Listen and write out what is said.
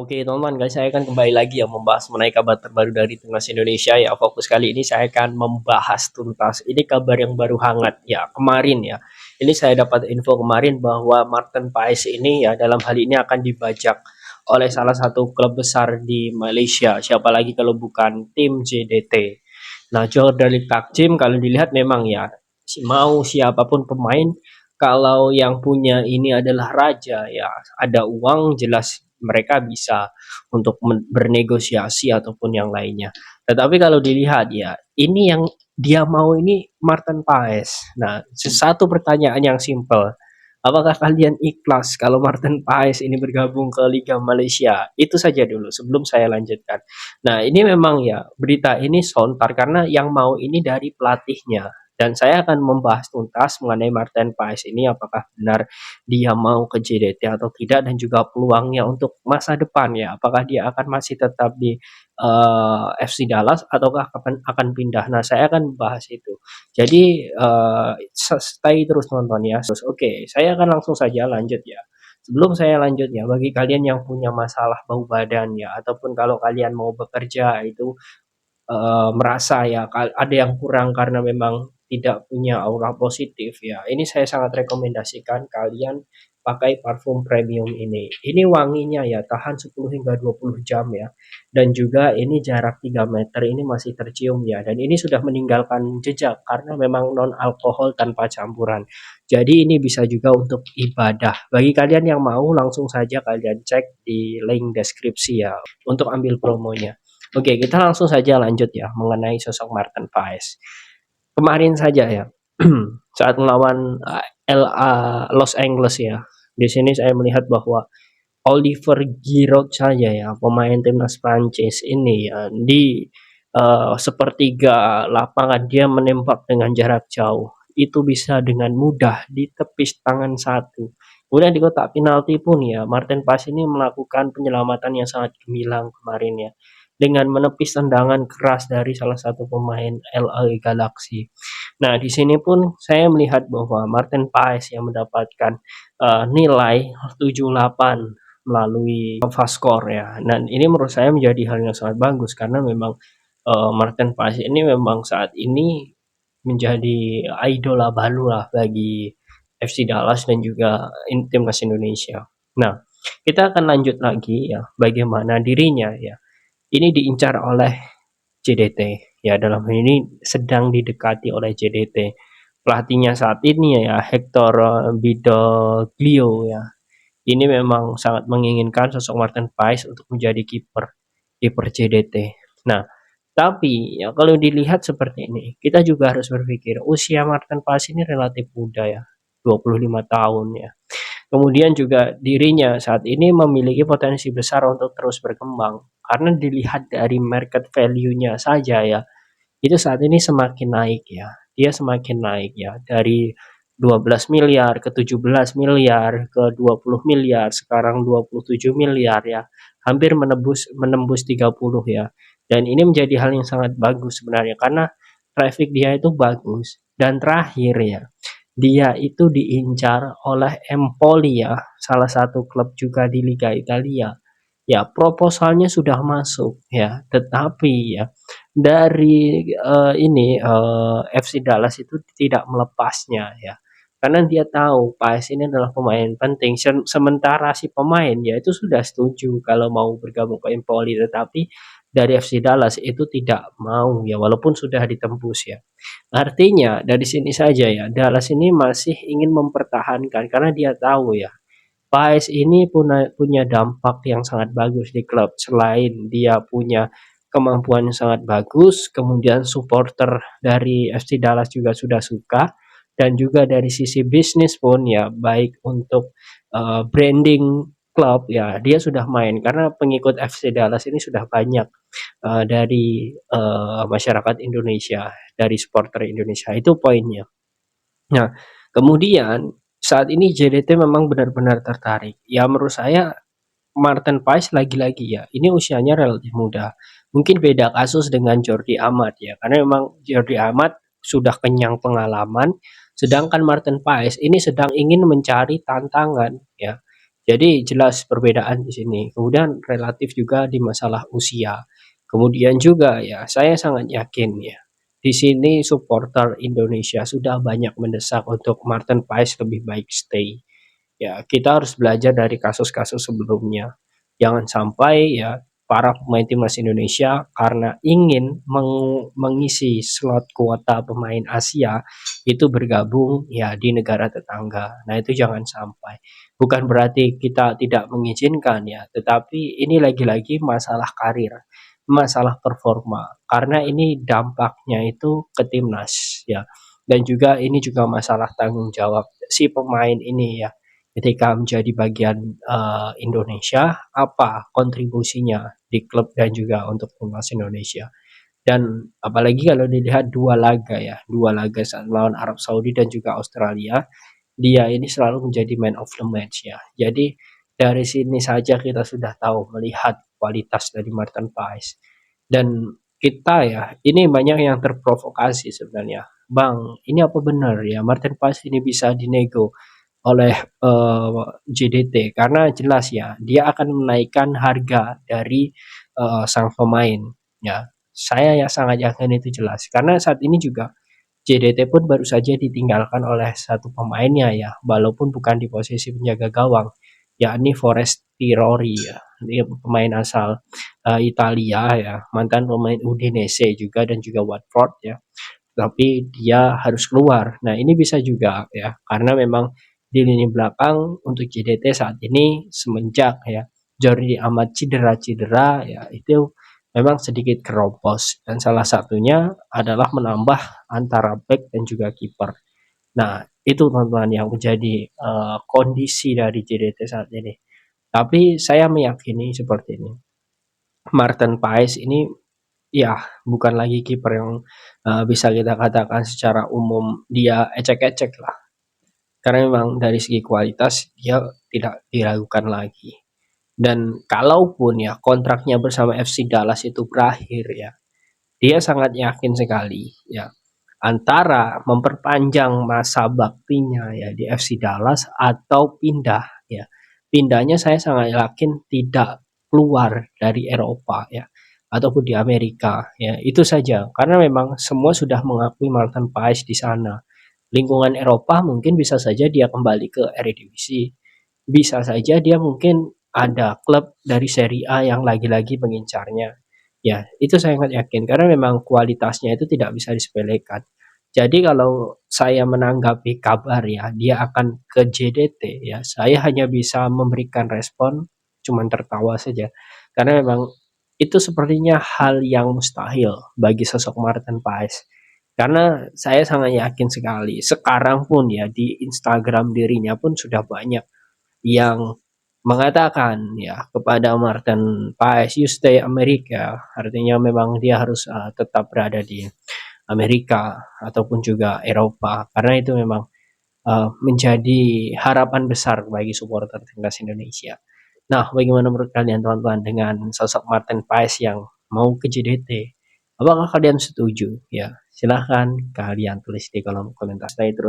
Oke teman-teman, guys, saya akan kembali lagi ya membahas mengenai kabar terbaru dari Timnas Indonesia ya. Fokus kali ini saya akan membahas tuntas. Ini kabar yang baru hangat ya, kemarin ya. Ini saya dapat info kemarin bahwa Martin Paes ini ya dalam hal ini akan dibajak oleh salah satu klub besar di Malaysia. Siapa lagi kalau bukan tim JDT. Nah, Johor Darul Takzim kalau dilihat memang ya mau siapapun pemain kalau yang punya ini adalah raja ya, ada uang jelas mereka bisa untuk bernegosiasi ataupun yang lainnya. Tetapi kalau dilihat ya, ini yang dia mau ini Martin Paes. Nah, satu pertanyaan yang simpel. Apakah kalian ikhlas kalau Martin Paes ini bergabung ke Liga Malaysia? Itu saja dulu sebelum saya lanjutkan. Nah, ini memang ya berita ini sontar karena yang mau ini dari pelatihnya. Dan saya akan membahas tuntas mengenai Martin Paes ini apakah benar dia mau ke JDT atau tidak dan juga peluangnya untuk masa depan ya. Apakah dia akan masih tetap di FC Dallas ataukah akan pindah. Nah, saya akan bahas itu. Jadi stay terus nonton ya. Oke, saya akan langsung saja lanjut ya. Sebelum saya lanjut ya, bagi kalian yang punya masalah bau badan ya, ataupun kalau kalian mau bekerja itu merasa ya ada yang kurang karena memang tidak punya aura positif ya. Ini saya sangat rekomendasikan kalian pakai parfum premium ini. Ini wanginya ya tahan 10 hingga 20 jam ya. Dan juga ini jarak 3 meter ini masih tercium ya. Dan ini sudah meninggalkan jejak karena memang non alkohol tanpa campuran. Jadi ini bisa juga untuk ibadah. Bagi kalian yang mau langsung saja kalian cek di link deskripsi ya untuk ambil promonya. Oke, kita langsung saja lanjut ya mengenai sosok Martin Paes. Kemarin saja ya, saat melawan LA Los Angeles ya. Di sini saya melihat bahwa Oliver Giroud saja ya, pemain timnas Prancis ini ya, di sepertiga lapangan dia menembak dengan jarak jauh. Itu bisa dengan mudah ditepis tangan satu. Kemudian di kotak penalti pun ya, Martin Paes ini melakukan penyelamatan yang sangat gemilang kemarin ya dengan menepis tendangan keras dari salah satu pemain LA Galaxy. Nah, di sini pun saya melihat bahwa Martin Paes yang mendapatkan nilai 78 melalui Sofascore ya. Dan ini menurut saya menjadi hal yang sangat bagus karena memang Martin Paes ini memang saat ini menjadi idola baru lah bagi FC Dallas dan juga timnas Indonesia. Nah, kita akan lanjut lagi ya bagaimana dirinya ya ini diincar oleh JDT ya, dalam hal ini sedang didekati oleh JDT. Pelatihnya saat ini ya Hector Bidoglio ya. Ini memang sangat menginginkan sosok Martin Paes untuk menjadi kiper JDT. Nah, tapi ya kalau dilihat seperti ini, kita juga harus berpikir usia Martin Paes ini relatif muda ya, 25 tahun ya. Kemudian juga dirinya saat ini memiliki potensi besar untuk terus berkembang karena dilihat dari market value-nya saja ya, itu saat ini semakin naik ya. Dia semakin naik ya dari 12 miliar ke 17 miliar ke 20 miliar, sekarang 27 miliar ya. Hampir menembus 30 ya. Dan ini menjadi hal yang sangat bagus sebenarnya karena traffic dia itu bagus. Dan terakhir ya, dia itu diincar oleh Empoli ya, salah satu klub juga di Liga Italia. Ya, proposalnya sudah masuk ya, tetapi ya dari FC Dallas itu tidak melepasnya ya. Karena dia tahu Paes ini adalah pemain penting. Sementara si pemain ya itu sudah setuju kalau mau bergabung ke Empoli, tetapi dari FC Dallas itu tidak mau ya walaupun sudah ditembus ya. Artinya dari sini saja ya, Dallas ini masih ingin mempertahankan karena dia tahu ya, Paes ini punya dampak yang sangat bagus di klub. Selain dia punya kemampuan yang sangat bagus, kemudian supporter dari FC Dallas juga sudah suka, dan juga dari sisi bisnis pun ya baik untuk branding klub ya dia sudah main karena pengikut FC Dallas ini sudah banyak dari masyarakat Indonesia, dari supporter Indonesia, itu poinnya. Nah, kemudian saat ini JDT memang benar-benar tertarik. Ya menurut saya Martin Paes lagi-lagi ya, ini usianya relatif muda. Mungkin beda kasus dengan Jordi Amat ya, karena memang Jordi Amat sudah kenyang pengalaman, sedangkan Martin Paes ini sedang ingin mencari tantangan ya. Jadi jelas perbedaan di sini. Kemudian relatif juga di masalah usia. Kemudian juga ya, saya sangat yakin ya, di sini supporter Indonesia sudah banyak mendesak untuk Martin Paes lebih baik stay. Ya, kita harus belajar dari kasus-kasus sebelumnya. Jangan sampai ya para pemain timnas Indonesia karena ingin mengisi slot kuota pemain Asia itu bergabung ya di negara tetangga. Nah, itu jangan sampai. Bukan berarti kita tidak mengizinkan ya, tetapi ini lagi-lagi masalah karir, masalah performa. Karena ini dampaknya itu ke timnas ya. Dan juga ini juga masalah tanggung jawab si pemain ini ya. Ketika menjadi bagian Indonesia, apa kontribusinya di klub dan juga untuk timnas Indonesia. Dan apalagi kalau dilihat dua laga ya, dua laga saat melawan Arab Saudi dan juga Australia, dia ini selalu menjadi man of the match ya. Jadi dari sini saja kita sudah tahu melihat kualitas dari Martin Paes. Dan kita ya, ini banyak yang terprovokasi sebenarnya. Bang, ini apa benar ya Martin Paes ini bisa dinego oleh JDT karena jelas ya dia akan menaikkan harga dari sang pemain ya. Saya ya sangat yakin itu jelas karena saat ini juga JDT pun baru saja ditinggalkan oleh satu pemainnya ya, walaupun bukan di posisi penjaga gawang, yakni Foresti Rory ya. Dia pemain asal Italia ya, mantan pemain Udinese juga dan juga Watford ya. Tapi dia harus keluar. Nah, ini bisa juga ya, karena memang di lini belakang untuk JDT saat ini semenjak ya Jordi Amat cedera-cedera ya itu memang sedikit keropos dan salah satunya adalah menambah antara back dan juga kiper. Nah, itu teman-teman yang menjadi kondisi dari JDT saat ini. Tapi saya meyakini seperti ini. Martin Paes ini ya bukan lagi kiper yang bisa kita katakan secara umum dia ecek-ecek lah. Karena memang dari segi kualitas dia tidak diragukan lagi. Dan kalaupun ya kontraknya bersama FC Dallas itu berakhir ya, dia sangat yakin sekali ya antara memperpanjang masa baktinya ya di FC Dallas atau pindah ya. Pindahnya saya sangat yakin tidak keluar dari Eropa ya ataupun di Amerika ya. Itu saja karena memang semua sudah mengakui Martin Paes di sana. Lingkungan Eropa mungkin bisa saja dia kembali ke Eredivisie. Bisa saja dia mungkin ada klub dari Serie A yang lagi-lagi mengincarnya. Ya, itu saya sangat yakin karena memang kualitasnya itu tidak bisa disepelekan. Jadi kalau saya menanggapi kabar ya, dia akan ke JDT ya, saya hanya bisa memberikan respon cuman tertawa saja. Karena memang itu sepertinya hal yang mustahil bagi sosok Martin Paes. Karena saya sangat yakin sekali, sekarang pun ya di Instagram dirinya pun sudah banyak yang mengatakan ya kepada Martin Paes, "You stay Amerika." Artinya memang dia harus tetap berada di Amerika ataupun juga Eropa karena itu memang menjadi harapan besar bagi supporter timnas Indonesia. Nah, bagaimana menurut kalian teman-teman dengan sosok Martin Paes yang mau ke JDT? Apakah kalian setuju? Ya, silahkan kalian tulis di kolom komentar. Stay terus